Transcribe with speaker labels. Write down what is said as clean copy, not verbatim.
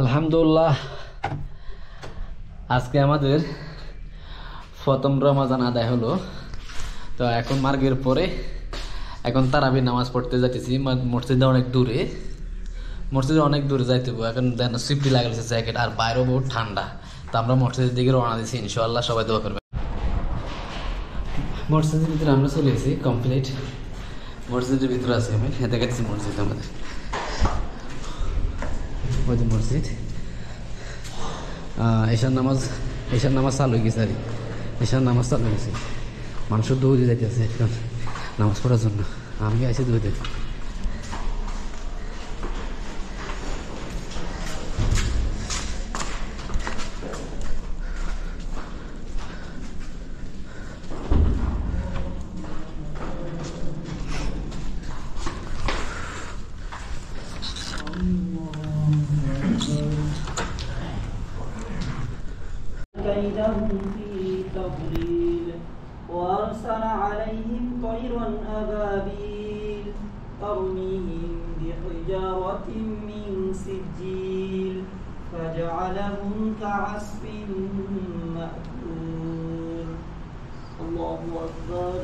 Speaker 1: আলহামদুলিল্লাহ, আজকে আমাদের প্রথম রমাজান আদায় হলো। তো এখন মাগরিবের পরে এখন তারাবি নামাজ পড়তে যাইতেছি। মসজিদে অনেক দূরে যাইতে হবে। এখন দেন সিফটি লাগাইছে জ্যাকেট, আর বাইরেও বহুত ঠান্ডা। তো আমরা মসজিদের দিকে রওনা দিচ্ছি, ইনশাআল্লাহ সবাই দোয়া করবে। মসজিদের ভিতরে আমরা চলে এসেছি, কমপ্লিট মসজিদের ভিতরে আছি আমি। দেখাচ্ছি মসজিদ আমাদের, ওই যে মসজিদ। এশার নামাজ চালু হয়ে গেছে। আর এশার নামাজ চালু হয়েছে, মানুষের দৌড়ে যাইতেছে এখন নামাজ পড়ার জন্য। আমি আইসি দৌড়ে।
Speaker 2: كيدهم في تضليل وأرسل عليهم طيرا أبابيل ترميهم بحجارة من سجيل فجعلهم كعصف مأكول الله أكبر